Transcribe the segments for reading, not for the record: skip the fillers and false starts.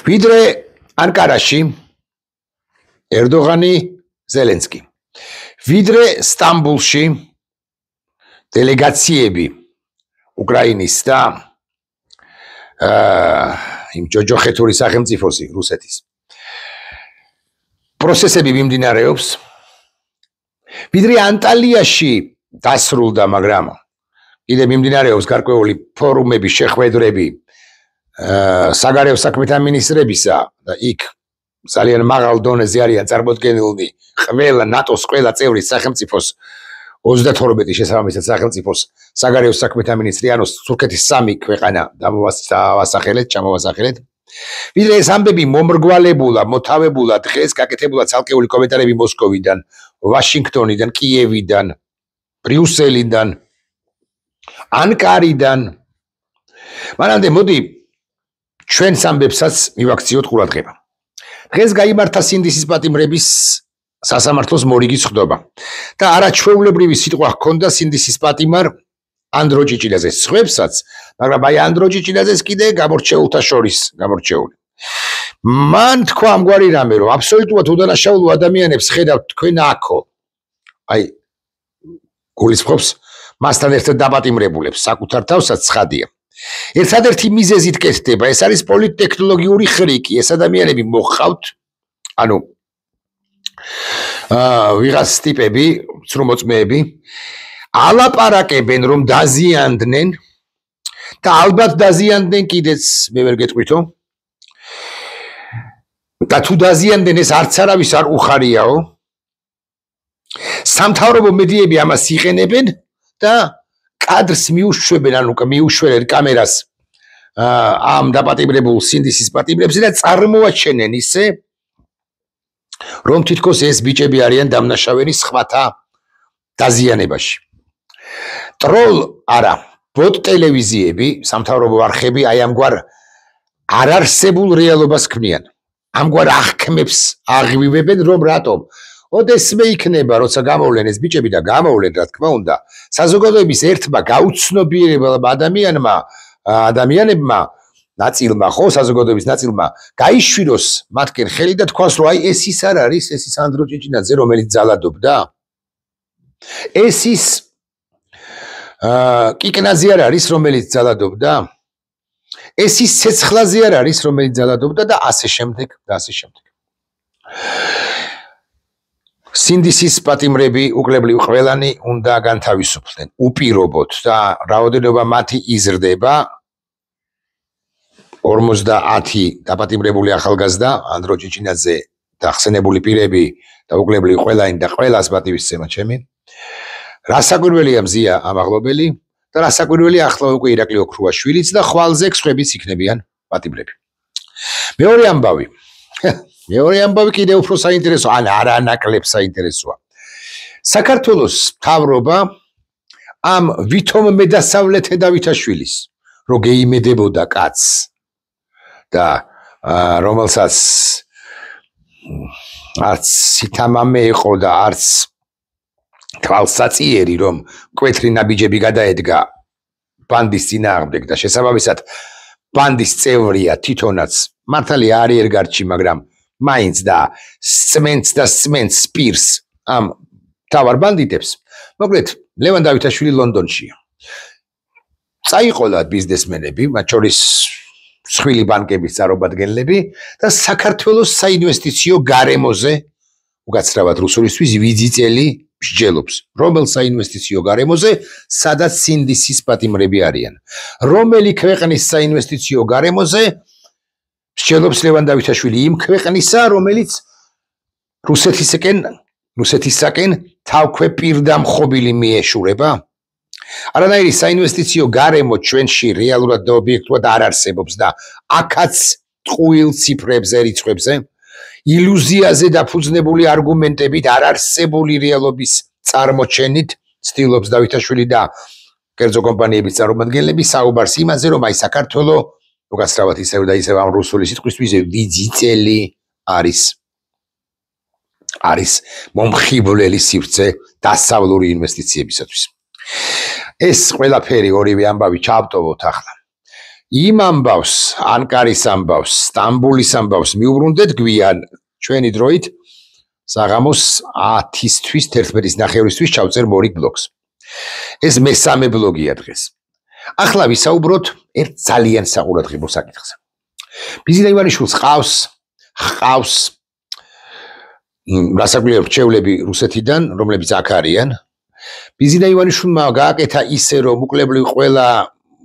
ვიდრე ანკარაში ერდოღანი ზელენსკი ვიდრე სტამბულში დელეგაციები უკრაინის და იმ ჯოჯოხეთური სახელმწიფოსი რუსეთის პროცესები მიმდინარეობს ვიდრე ანტალიაში დასრულდა მაგრამ კიდე მიმდინარეობს გარკვეული ფორუმები შეხვედრები საგარეო საქმეთა მინისტრებისა და იქ ძალიან მაღალ დონეზე არიან წარმოდგენილნი ყველა ნატოს ყველა წევრი სახელმწიფოს 32 შესაბამისად სახელმწიფოს საგარეო საქმეთა მინისტრი ანუ თურქეთის 3 ქვეყანა ჩამოვასახელეთ ვიდრე ეს ამბები მომრგვალებულა მოთავებულა დღეს გაკეთებულა ცალკეული კომენტარები მოსკოვიდან ვაშინგტონიდან კიევიდან ბრიუსელიდან ანკარიდან მანამდე მოდი ჩვენ ამბებსაც მივაქციოთ ყურადღება დღეს გაიმართა სინდისის პატიმრების სასამართლოს მორიგის ხდობა და არაჩვეულებრივი სიტყვა ჰქონდა სინდისის პატიმარ ანდრო ჭიჭილაძეს სხვებსაც მაგრამ აი ანდრო ჭიჭილაძეს კიდე გამორჩეულთა შორის გამორჩეული მან თქვა ამგვარი რამე რომ აბსოლუტურად უდანაშაულო ადამიანებს ხედავთ თქვენ აქო აი გულისხმობს მასთან ერთად დაპატიმრებულებს საკუთარ თავსაც ცხადია ერთადერთი მიზეზით კეთდება ეს არის პოლიტტექნოლოგიური ხრიკი ეს ადამიანები მოხავთ ანუ ვიღაც ტიპები ცრუმოწმეები ალაპარაკებენ რომ დაზიანდნენ და ალბათ დაზიანდნენ კიდეც მე ვერ გეტყვითო და თუ დაზიანდნენ ეს არც არავის არ უხარიაო სამთავრობო მედიები ამას იყენებენ და კადრს მიუშვებენ ანუ მიუშვებენ კამერას ამ დაპატიმრებულ სინდისის პატიმრებზე და წარმოაჩენენ ისე რომ თითქოს ეს ბიჭები არიან დამნაშავენი სხვათა დაზიანებაში ტროლ არა ბოტ ტელევიზიები სამთავრობო არხები აი ამგვარ არარსებულ რეალობას ქმნიან ამგვარ აღქმებს აღვივებენ რომ რატომ ოდესმე იქნება როცა გამოვლენ ეს ბიჭები და გამოვლენ რა თქმა უნდა საზოგადოების ერთმა გაუცნობიერებელმა ადამიანებმა ნაწილმა ხო საზოგადოების ნაწილმა გაიშვიროს მათკენ ხელი და თქვას რომ აი ეს ის არ არის ეს ის ანდრო ჭიჭინაძე რომელიც ძალადობდა ეს ის კიკნაძე არ არის რომელიც ძალადობდა ეს ის ცეცხლაძე არ არის რომელიც ძალადობდა და ასე შემდეგ და ასე შემდეგ სინდისის პატიმრები უკლებლივ ყველანი უნდა განთავისუფლდნენ უპირობოდ და რაოდენობა მათი იზრდება 50 დაპატიმრებული ახალგაზრდა ანდრო ჭიჭინაძე და ხსენებული პირები და უკლებლივ ყველანი და ყველას პატივისცემა ჩემი რასაკვირველია მზია ამაღლობელი და რასაკვირველია ახლა უკვე ირაკლი ოქრუაშვილიც და ხვალზე ხსვებიც იქნებიან პატიმრები მეორე ამბავი კიდევ უფრო საინტერესო ან არანაკლებ საინტერესოა საქართველოს მთავრობა ამ ვითომ მედასავლეთე დავითაშვილის რო გეიმედებოდა კაცს და რომელსაც არც სითამამე იყო და არც თვალსაწიერი რომ კვეთრი ნაბიჯები გადაედგა ბანდის წინააღმდეგ და შესაბამისად ბანდის წევრია თვითონაც მართალია არიერგარდში მაგრამ მაინც და სმენს პირს ამ თავარ ბანდიტებს მოკლედ ლევან დავითაშვილი ლონდონშია წაიყოლათ ბიზნესმენები მათ შორის მსხვილი ბანკების წარმომადგენლები და საქართველოს საინვესტიციო გარემოზე უკაცრავად რუსულისთვის ვიზიტელი მსჯელობს რომელ საინვესტიციო გარემოზე სადაც სინდისის პატიმრები არიან რომელი ქვეყნის საინვესტიციო გარემოზე მსჯელობს ლევან დავითაშვილი იმ ქვეყნისა რომელიც რუსეთისაკენ თავქვე პირდამხობილი მიეშურება არანაირი საინვესტიციო გარემო ჩვენში რეალურად და ობიექტურად არ არსებობს და აქაც ტყუილ ციფრებზე რიცხვებზე ილუზიაზე დაფუძნებული არგუმენტებით არარსებული რეალობის წარმოჩენით ცდილობს დავითაშვილი და კერძო კომპანიების წარმომადგენლები საუბარს იმაზე რომ აი საქართველო უკაცრავად ისევ და ისევ ამ რუსული სიტყვისთვის ვიზიტელი არის მომხიბვლელი სივრცე დასავლური ინვესტიციებისათვის ეს ყველაფერი ორივე ამბავი ჩავტოვოთ ახლა იმ ამბავს, ანკარის ამბავს, სტამბოლის ამბავს მიუბრუნდეთ გვიან ჩვენი დროით საღამოს 10-თვის 11:30-ისთვის ჩავწერ მორიგ ბლოგს. ეს მესამე ბლოგია დღეს. ახლა ვისაუბროთ ერთ ძალიან საყურადღებო საკითხზე. ბიზინა ივანიშვილს ჰყავს რასაკვირველია რჩევლები რუსეთიდან, რომლებიც აქ არიან. ბიზინა ივანიშვილმა გააკეთა ისე, რომ უკლებლივ ყველა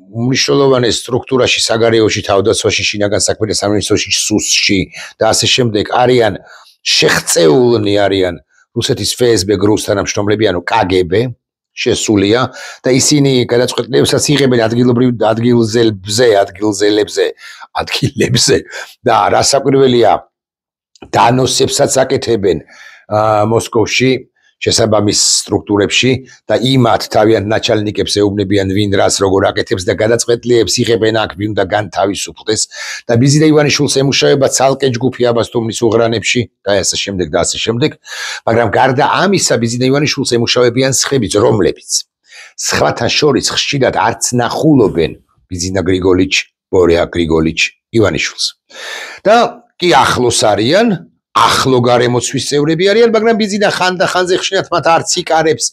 უმნიშვნელოვანეს სტრუქტურაში, საგარეოში, თავდაცვაში, შინაგან საქმეთა სამინისტროში, სუსში და ასე შემდეგ არიან შეღწეულნი არიან რუსეთის FSB გრუს თანამშრომლები, ანუ KGB შესულია და ისინი გადაწყვეტილებსაც იღებენ ადგილებზე და რასაკვირველია დანოსებსაც აკეთებენ მოსკოვში შესაბამის სტრუქტურებში და იმათ თავიანთ ნაჩალნიკებს ეუბნებიან ვინ რას როგორ აკეთებს და გადაწყვეტილებებს იღებენ აქ ვინ უნდა განთავისუფლდეს და ბიზინა ივანიშვილს ემუშავება ცალკე ჯგუფი აბასთუმნის უღრანებში და ასე შემდეგ მაგრამ გარდა ამისა ბიზინა ივანიშვილს ემუშავებიან სხვებიც რომლებიც სხვათან შორის ხშირად არც ნახულობენ ბიზინა გრიგოლიჩ ბორია გრიგოლიჩ ივანიშვილს და კი ახლოს არიან ახლო გარემოცვის წევრები არიან, მაგრამ ბიზინა ხანდახანზე ხშირად მათ არც იკარებს,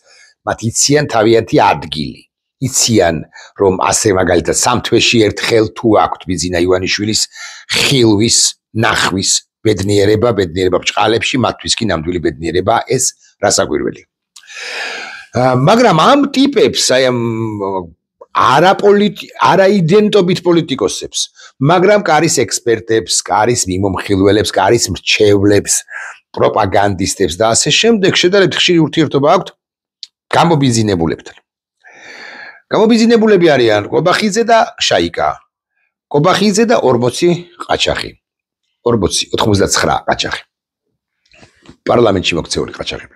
მათ იციან თავიანთი ადგილი. იციან, რომ ასე მაგალითად სამთვეში ერთხელ თუ აქვთ ბიზინა ივანიშვილის ხილვის, ნახვის ბედნიერება ბჭყალებში, მათთვის კი ნამდვილი ბედნიერება ეს რასაკვირველია. მაგრამ ამ ტიპებს, აი ამ არაიდენტობით პოლიტიკოსებს, მაგრამ კარის ექსპერტებს, კარის მიმომხილველებს, კარის მრჩევლებს, პროპაგანდისტებს და ასე შემდეგ შედარებით ხშირი ურთიერთობა აქვთ გამობიზინებულებთან. გამობიზინებულები არიან კობახიძე და შაიკა. კობახიძე და 40 ყაჩაღი. 99 ყაჩაღი. პარლამენტში მოქცეული ყაჩაღები.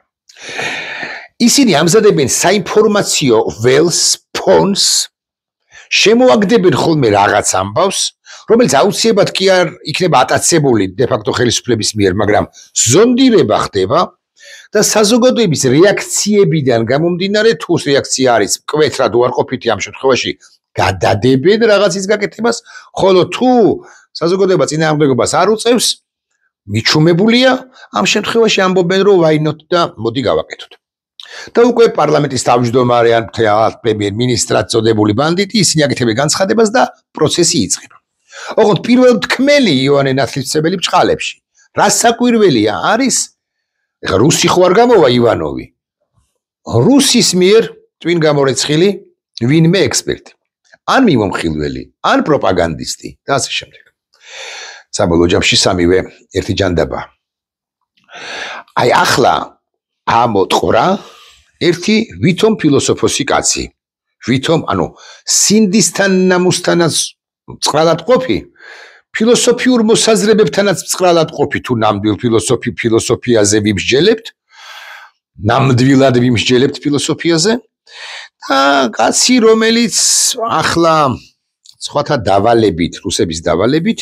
ისინი ამზადებენ საინფორმაციო ველს, ფონს, შემოაგდებენ ხოლმე რაღაც ამბავს, რომელიც აუცილებლად კი არ იქნება ატაცებული დე-ფაქტო ხელისუფლების მიერ, მაგრამ ზონდირება ხდება და საზოგადოების რეაქციებიდან გამომდინარე, თუ რეაქცია არის მკვეთრად უარყოფითი ამ შემთხვევაში გადადებენ რაღაცის გაკეთებას, ხოლო თუ საზოგადოება წინააღმდეგობას არ უწევს, მიჩუმებულია, ამ შემთხვევაში ამბობენ, რომ why not და მოდი გავაკეთოთ. და უკვე პარლამენტის თავმჯდომარე ან პრემიერ-მინისტრად წოდებული ბანდიტი ისინი აკეთებენ განცხადებას და პროცესი იწყება. ოღონდ პირველ თქმელი იოანე ნათლისმცემელი ბჭყალებში. რასაკვირველია არის, ეხლა რუსი ხო არ გამოვა ივანოვი. რუსის მიერ twin გამორეცხილი ვინმე ექსპერტი. ან მიმომხილველი, ან პროპაგანდისტი და ასე შემდეგ. საბოლოო ჯამში სამივე ერთი ჯანდაბა. აი ახლა ამოტყვრა ერთი ვითომ ფილოსოფოსი კაცი. ვითომ, ანუ სინდისთან ნამუსთანაც წყრალად ყოფი, ფილოსოფიურ მოსაზრებებთანაც წყრალად ყოფი, თუ ნამდვილ ფილოსოფიაზე ვიმსჯელებთ, ნამდვილად ვიმსჯელებთ ფილოსოფიაზე და კაცი, რომელიც ახლა სხვათა დავალებით, რუსების დავალებით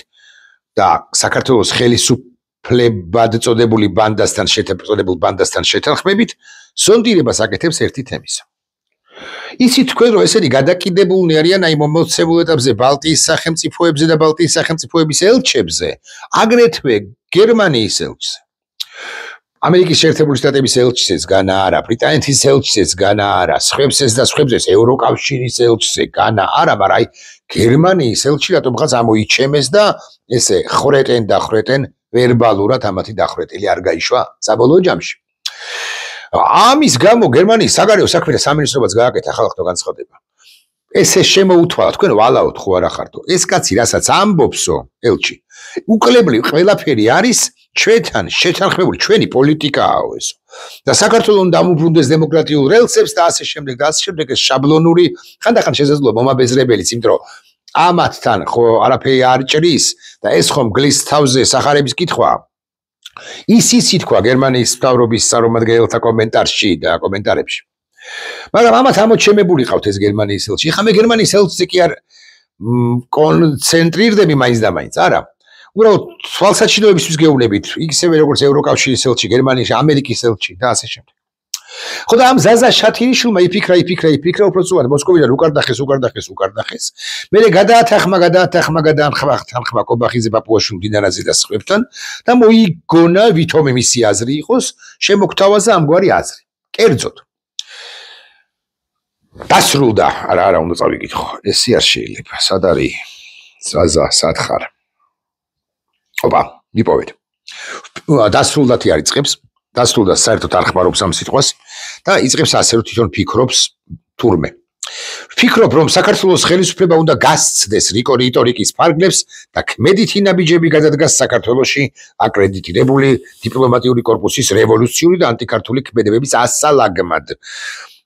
და საქართველოს ხელისუფლებად წოდებული ბანდასთან შეთანხმებით ზონდირებას აკეთებს ერთი თემისა. იცით თქვენ რომ ესენი გადაკიდებულნი არიან აი მომოცებულ ეტაპზე ბალტიის სახელმწიფოებზე და ბალტიის სახელმწიფოების ელჩებზე, აგრეთვე გერმანიის ელჩზე. ამერიკის შეერთებული შტატების ელჩზეც განა არა, ბრიტანეთის ელჩზეც განა არა, სხვებზეც ევროკავშირის ელჩზე განა არა, მაგრამ აი გერმანიის ელჩი რატომღაც ამოიჩემეს და ესე ხრეტენ ვერბალურად ამათი დახრეტილი არ გაიშვა საბოლოო ჯამში. ამის გამო გერმანიის საგარეო საქმეთა სამინისტროებაც გააკეთა ხალხთა განცხადება. ესე შემოუთვალა, თქვენ ვალაოთ ხო არა ხართო. ეს კაცი რასაც ამბობსო, ელჩი, უკლებლივ ყველაფერი არის ჩვენთან შეთანხმებული, ჩვენი პოლიტიკააა ესო. და საქართველოს უნდა ამოუბრუნდეს დემოკრატიულ რელსებს და ასე შემდეგ ეს შაბლონური ხანდახან შესაძლოა მომაბეზრებელიც, იმიტომ რომ ამათთან ხო არაფერი არ ჭრის და ეს ხომ გლის თავზე სახარების კითხვა. ისი თქვა გერმანიის მთავრობის წარმომადგენელთა კომენტარში და კომენტარებში. მაგრამ ამათ ამოჩემებული ყავთ ეს გერმანიის ელჩი. ხა მე გერმანიის ელჩზე კი არ კონცენტრირდები მაინც და მაინც, არა. უბრალოდ თვალსაჩინოებისთვის გეუბნებით, ისევე როგორც ევროკავშირის ელჩი, გერმანიაში, ამერიკის ელჩი და ასე შემდეგ. ხო და ამ ზაზა შათირიშვილმა იფიქრა უფრო სწორად მოსკოვიდან უკარდახეს მერე გადაათანხმა კობახიძე პაპუაშვილ დინარაძე და სხვებთან და მოიგონა ვითომ მისი აზრი იყოს შემოგთავაზა ამგვარი აზრი კერძოდ დასრულდა არა უნდა წავიკითხო ესე არ შეიძლება სად არის ზაზა სათხარ ოპა მიპოვეთ დასრულდათი არ იწყებს დასრულდა საერთოდ არ ხმარობს ამ სიტყვას და იწყებს ასე რომ თვითონ ფიქრობს თურმე ფიქრობ რომ საქართველოს ხელისუფლება უნდა გასცდეს რიტორიკის ფარგლებს და ქმედითი ნაბიჯები გადადგას საქართველოში აკრედიტირებული დიპლომატიური კორპუსის რევოლუციური და ანტიკართული ქმედებების ასალაგმად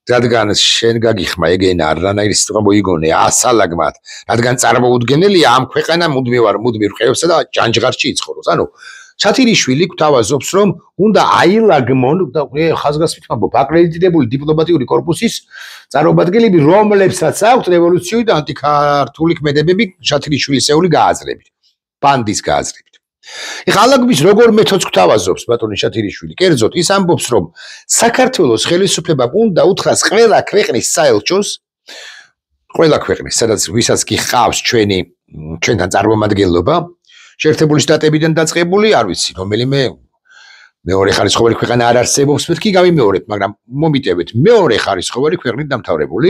რადგან შენ გაგიხმა ეგენა არანაირი სიტყვა მოიგონე ასალაგმად რადგან წარმოუდგენელია ამ ქვეყანა მუდმივ ყევებსა და ჭანჭღარში იცხოვროს ანუ შათირიშვილი გვთავაზობს რომ უნდა აილაგმონ და ხაზგასმით ვამბობ აკრედიტირებული დიპლომატიური კორპუსის წარმომადგენლები რომლებსაც აქვთ რევოლუციური და ანტიკართული ქმედებები შათირიშვილისეული გააზრებით ბანდის გააზრებით ეხლა ალაგმის როგორ მეთოდს გვთავაზობს ბატონი შათირიშვილი კერძოდ ის ამბობს რომ საქართველოს ხელისუფლებამ უნდა უთხრას ყველა ქვეყნის საელჩოს ყველა ქვეყნის სადაც ვისაც გიხავს ჩვენთან წარმომადგენლობა შეერთებული შტატებიდან დაწყებული არ ვიცი რომელიმე მეორე ხარისხოვანი ქვეყანა არ არსებობს მეთქი გავიმეორებ მაგრამ მომიტევეთ მეორე ხარისხოვანი ქვეყნით დამთავრებული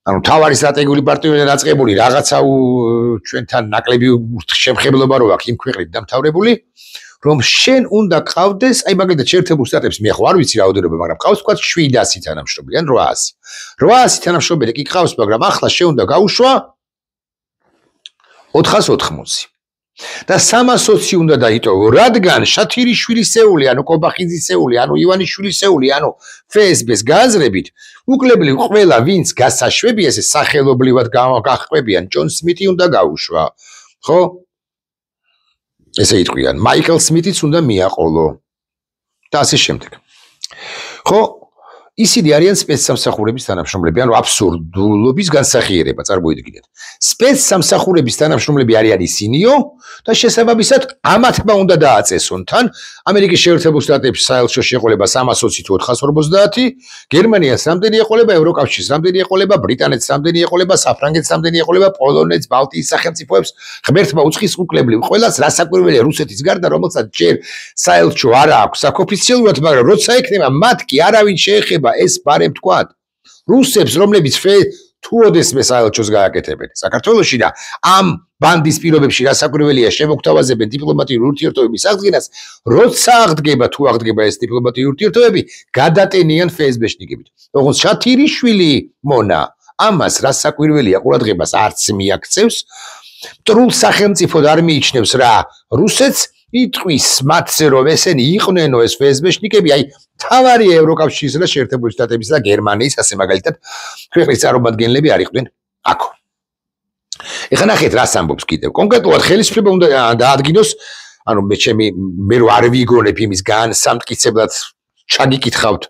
ანუ თავარი სტრატეგიული პარტნიორიდან დაწყებული რაღაცა ჩვენთან ნაკლები შემხებლობა რო აქვს იმ ქვეყნით დამთავრებული რომ შენ უნდა ყავდეს აი მაგალითად შეერთებულ შტატებს მე ხო არ ვიცი რაოდენობა მაგრამ ყავს თქვა 700 თანამშრომელი ან 800 თანამშრომელი კი ყავს მაგრამ ახლა შენ უნდა გაუშვა 480 და 320 უნდა დაიტოვო რადგან შათირიშვილისეული ანუ კობახიძისეული ანუ ივანიშვილისეული ანუ ფსბ-ს გააზრებით უკლებლივ ყველა ვინც გასაშვებია ესე სახელობრივად გახვევიან ჯონ სმითი უნდა გაუშვა ხო ესე იტყვიან მაიკლ სმითიც უნდა მიაყოლო და ასე შემდეგ ხო ისინი არიან სპეცსამსახურების თანამშრომლები ანუ აბსურდულობის განსახიერება წარმოიდგინეთ სპეცსამსახურების თანამშრომლები არიან ისინიო და შესაბამისად ამათმა უნდა დააწესონ თან ამერიკის შეერთებულ შტატებში საელჩოს შეყოლება 320 თუ 450 გერმანიას რამდენი ეყოლება ევროკავშირს რამდენი ეყოლება ბრიტანეთს რამდენი ეყოლება საფრანგეთს რამდენი ეყოლება პოლონეთს ბალტიის სახელმწიფოებს ღმერთმა უცხის უკლებლივ ყველას რასაკვირველია რუსეთის გარდა რომელსაც ჯერ საელჩო არ აქვს ოფიციალურად მაგრამ როცა ექნება მათ კი არავინ შეეხება ეს ბარემ თქვათ რუსებს რომლებიც თუ ოდესმე საელჩოს გააკეთებენ საქართველოში და ამ ბანდის პირობებში რასაკვირველია შემოგთავაზებენ დიპლომატიური ურთიერთობების აღდგენას როცა აღდგება თუ აღდგება ეს დიპლომატიური ურთიერთობები გადატენიან ფსბ-შნიკებით როგორც შათირიშვილი მონა ამას რასაკვირველია ყურადღებას არც მიაქცევს მტრულ სახელმწიფოდ არ მიიჩნევს რა რუსეთს იტყვის მათზე რომ ესენი იყვნენო ეს ფსბ-შნიკები აი თავარი ევროკავშირისა და შეერთებული შტატების და გერმანიის ასე მაგალითად ქვეყნის წარმომადგენლები არ იყვნენ აქ. ეხლა ნახეთ რას ამბობს კიდევ. კონკრეტულად ხელისუფლება უნდა დაადგინოს, ანუ მე რო არ ვიგონებ იმის განსამტკიცებლად ჩაგიკითხავთ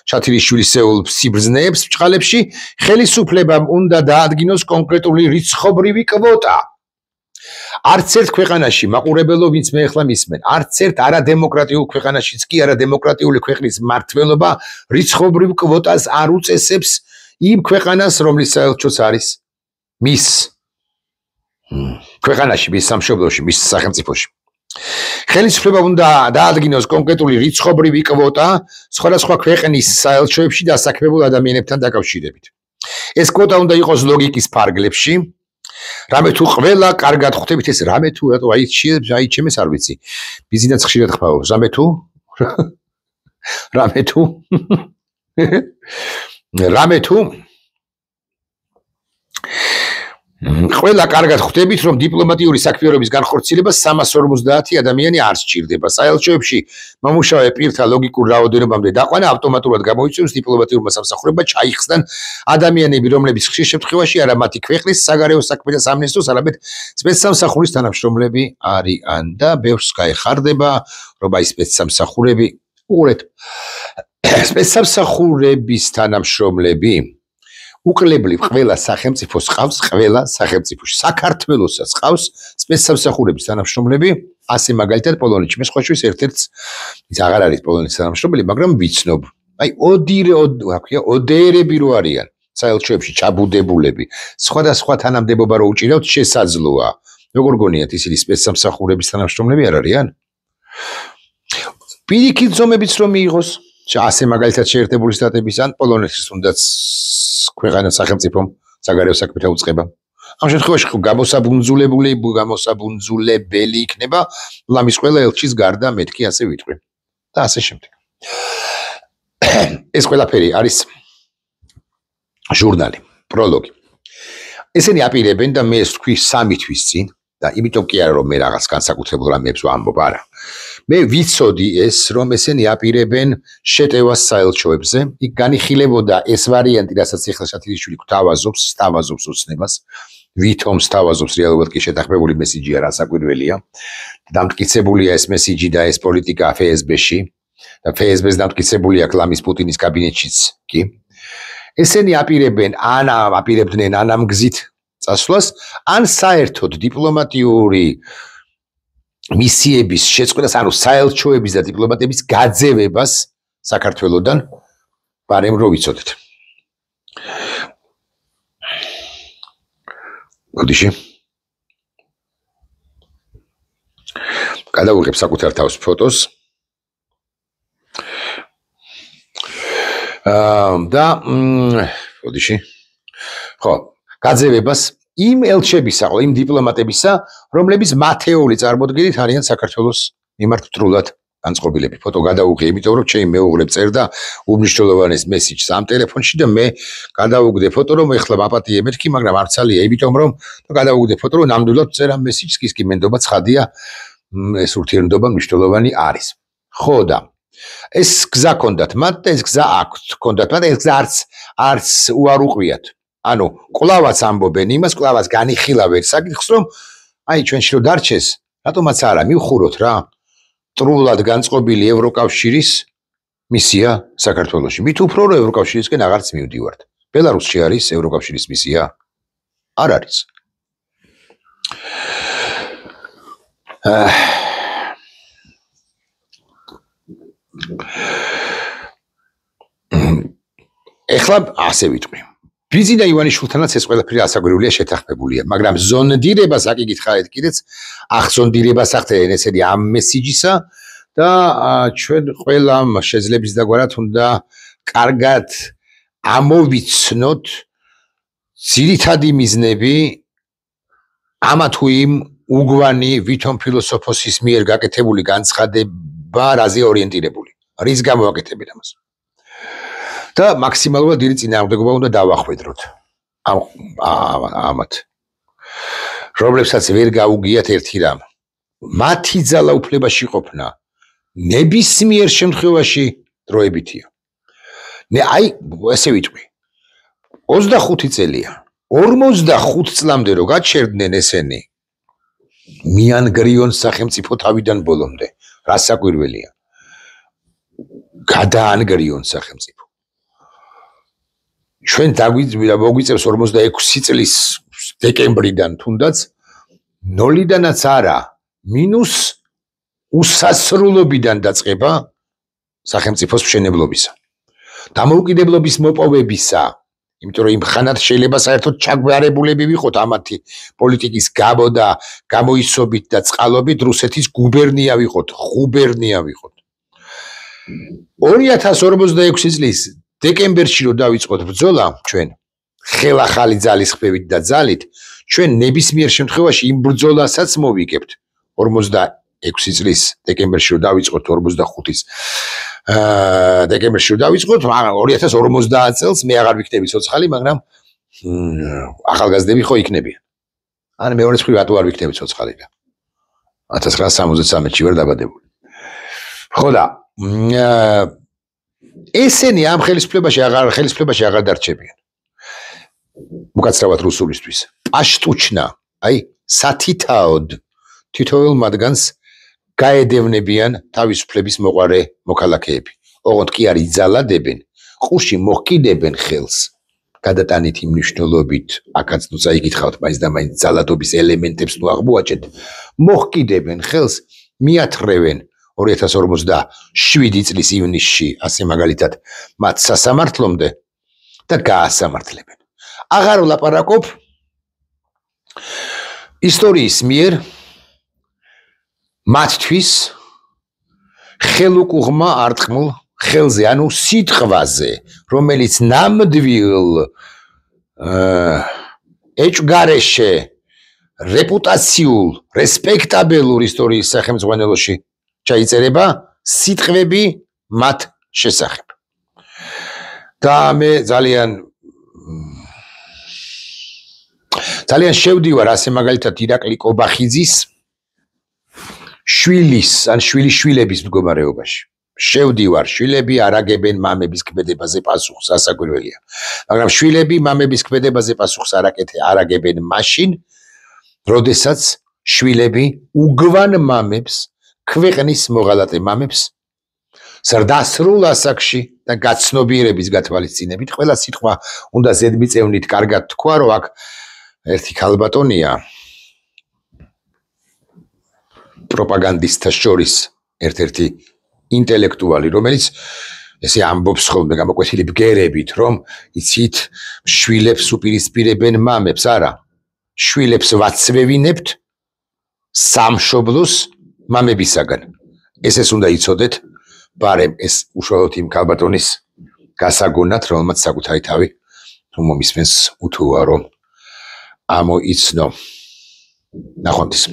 შათირიშვილისეულ სიბრძნეებს ბჭყალებში, ხელისუფლებამ უნდა დაადგინოს კონკრეტული რიცხობრივი კვოტა. არც ერთ ქვეყანაში მაყურებელო ვინც მე ახლა მისმენ არც ერთ არადემოკრატიულ ქვეყანაშიც კი არადემოკრატიული ქვეყნის მმართველობა რიცხობრივ კვოტას არ უწესებს იმ ქვეყანას რომლის საელჩოც არის მის ქვეყანაში მის სამშობლოში მის სახელმწიფოში ხელისუფლებამ უნდა დაადგინოს კონკრეტული რიცხობრივი კვოტა სხვადასხვა ქვეყნის საელჩოებში დასაქმებულ ადამიანებთან დაკავშირებით ეს კვოტა უნდა იყოს ლოგიკის ფარგლებში რამე თუ ყველა კარგად ხვდებით ეს რამე თუ რატო აი ჩემს არ ვიცი ბიზნეს ხშირად ხმაურობს რამე თუ ყველა კარგად ხვდებით რომ დიპლომატიური საქმიანობის განხორციელებას 350 ადამიანი არ სჭირდება საელჩოებში მომუშავე პირთა ლოგიკურ რაოდენობამდე დაყვანა ავტომატურად გამოიწვევს დიპლომატიურმა სამსახურებმა ჩაიხსნან ადამიანები რომლებიც ხშირ შემთხვევაში არა მათი ქვეყნის საგარეო საქმეთა სამინისტროს არამედ სპეცსამსახურის თანამშრომლები არიან და ბევრს გაეხარდება რომ აი სპეცსამსახურები უყურეთ სპეცსამსახურების თანამშრომლები უკლებლივ ყველა სახელმწიფოს ყავს ყველა სახელმწიფოში საქართველოსაც ყავს სპეცსამსახურების თანამშრომლები ასე მაგალითად პოლონეთში მე სხვაშორის ერთ-ერთს ის აღარ არის პოლონეთის თანამშრომელი მაგრამ ვიცნობ აი ოდერები რო არიან საელჩოებში ჩაბუდებულები სხვადასხვა თანამდებობა რო უჭირავთ შესაძლოა როგორ გონიათ ისინი სპეცსამსახურების თანამშრომლები არ არიან პირიქით ზომებიც რომ მიიღოს ასე მაგალითად შეერთებული შტატების ან პოლონეთის თუნდაც ქვეყანას სახელმწიფომ საგარეო საქმეთა უწყება ამ შემთხვევაში გამოსაბუნძულებელი იქნება ლამის ყველა ელჩის გარდა მეთქი ასე ვიტყვი და ასე შემდეგ ეს ყველაფერი არის ჟურნალი პროლოგი ესენი აპირებენ და მე ეს თქვი 3 თვის წინ და იმიტომ კი არა რომ მე რაღაც განსაკუთრებულ რამეებს ვამბობ არა მე ვიცოდი ეს რომ ესენი აპირებენ შეტევას საელჩოებზე იქ განიხილებოდა ეს ვარიანტი რასაც ეხლა შათილიშვილი გვთავაზობს ოცნებას ვითომ სთავაზობს რეალურად კი შეთანხმებული მესიჯია რასაკვირველია დამტკიცებულია ეს მესიჯი და ეს პოლიტიკა FSB-ში და FSB-ს დამტკიცებული აქვს ლამის პუტინის კაბინეტშიც კი ესენი აპირებდნენ ან ამ გზით წასვლას ან საერთოდ დიპლომატიური მისიების შეწყვეტას ანუ საელჩოების და დიპლომატების გაძევებას საქართველოსთან ბარემ რო ვიცოდეთ გოდიში გადავიღებ საკუთარ თავს ფოტოს და გოდიში ხო გაძევებას იმ ელჩებისა או იმ დიპლომატებისა რომლებიც მათეული წარმოდგენით არიან საქართველოს მიმართ მტრულად განწყობილები ფოტო გადავუღე იმიტომ რომ ჩემი მეუღლე წერდა უმნიშვნელოვანეს მესიჯს ამ ტელეფონში და მე გადავუგდე ფოტო რომ ეხლა მაპატიე მეთქი მაგრამ არცალია იმიტომ რომ გადავუგდე ფოტო რომ ნამდვილად წერა მესიჯს კი მენდობა ცხადია ეს ურთიერთობა მნიშვნელოვანი არის ხო და ეს გზა ქონდათ მათ და ეს გზა აქვთ ქონდათ მათ ეს გზა არც უარ უყრიათ ანუ კლავაც ამბობენ იმას კლავაც განიხილავენ საკითხს რომ აი ჩვენში რო დარჩეს რატომაც არა მივხუროთ რა ტრულად განწყობილი ევროკავშირის მისია საქართველოში მით უფრო რომ ევროკავშირისკენ აღარც მივდივართ ბელარუსში არის ევროკავშირის მისია არ არის ეხლა ასე ვიტყვი ბიზინა ივანიშვილთანაც ეს ყველაფერი ასაგვირულია შეთანხმებულია მაგრამ ზონდირებას აკიგითხარით კიდეც ახზონდირებას ახდენენ ესენი ამ მესიჯისა და ჩვენ ყველამ შეძლებს დაგვარად უნდა კარგად ამოვიცნოთ ძირითადი მიზნები ამა თუ იმ უგვანი ვითომ ფილოსოფოსის მიერ გაკეთებული განცხადება რაზე ორიენტირებული რის გამო აკეთებენ ამას და მაქსიმალურად დიდი წინააღმდეგობა უნდა დავახვედროთ ამათ რომლებსაც ვერ გაუგიათ ერთი რამ მათი ძალაუფლებაში ყოფნა ნებისმიერ შემთხვევაში დროებითია აი ესე ვიტყვი 25 წელია 45 წლამდე რო გაჩერდნენ ესენი მიანგრიონ სახელმწიფო თავიდან ბოლომდე რასაკვირველია გადაანგრიონ სახელმწიფო ჩვენ მოგვიწევს 46 წლის დეკემბრიდან თუნდაც 0-დანაც არა მინუს უსასრულობიდან დაწყება სახელმწიფოს მშენებლობისა დამოუკიდებლობის მოპოვებისა იმიტომ რომ იმ ხანად შეიძლება საერთოდ ჩაგვარებულები ვიყოთ ამათი პოლიტიკის გამო და გამოისობით და წყალობით რუსეთის გუბერნია ვიყოთ ხუბერნია ვიყოთ 2046 წლის დეკემბერში რო დავიწყოთ ბრძოლა ჩვენ ხელახალი ძალის ხმევით და ძალით ჩვენ ნებისმიერ შემთხვევაში იმ ბრძოლასაც მოვიგებთ 46 წლის დეკემბერში რო დავიწყოთ 45-ის დეკემბერში რო დავიწყოთ 2050 წელს მე აღარ ვიქნები ცოცხალი მაგრამ ახალგაზრდები ხო იქნებიან ან მეორე მხრივ რატო არ ვიქნები ცოცხალი და 1973-ში ვარ დაბადებული ხო და ესენი ამ ხელისუფლებაში აღარ დარჩებიან უკაცრავად რუსულისთვის პაშტუჩნა აი სათითაოდ თითოეულ მათგანს გაედევნებიან თავისუფლების მოყარე მოქალაქეები ოღონდ კი არ იძალადებენ ყურში მოჰკიდებენ ხელს გადატანით იმ მნიშვნელობით აქაც ნუ წაიკითხავთ მაინც და მაინც ძალადობის ელემენტებს ნუ აღმოაჩენთ მოჰკიდებენ ხელს მიათრევენ 2057 წლის ივნისში, ასე მაგალითად, მათ სასამართლომდე და გაასამართლებენ. აღარ ვლაპარაკობ ისტორიის მიერ მათთვის ხელუკუღმა არტყმულ ხელზე, ანუ სიტყვაზე, რომელიც ნამდვილ ეჭვგარეშე რეპუტაციულ, რესპექტაბელურ ისტორიის სახელმძღვანელოში ჩაიწერება სიტყვები მათ შესახებ. და მე ძალიან შევდივარ ასე მაგალითად ირაკლი კობახიძის შვილის ან შვილიშვილების მდგომარეობაში. შევდივარ, შვილები არ აგებენ მამების ქმედებაზე პასუხს, ასაკვირველია. მაგრამ შვილები მამების ქმედებაზე პასუხს არ აგებენ მაშინ, როდესაც შვილები უგვან მამებს, ქვეყნის მოღალატე მამებს ზრდასრულ ასაკში და გაცნობიერების გათვალისწინებით, ყველა სიტყვა უნდა ზედმიწევნით კარგად თქვა, რომ აქ ერთი ქალბატონია პროპაგანდისტთა შორის ერთ-ერთი ინტელექტუალი, რომელიც ესე ამბობს ხოლმე გამოკვეთილი ბგერებით, რომ იცით, შვილებს უპირისპირებენ მამებს, არა. შვილებს ვაცვევინებთ სამშობლოს მამებისაგან. ესეც უნდა იცოდეთ, ბარემ ეს უშუალოდ იმ ქალბატონის გასაგონად, რომელმაც საკუთარი თავი თუ მომისმენს უთუა, რომ ამოიცნო. ნახვამდის.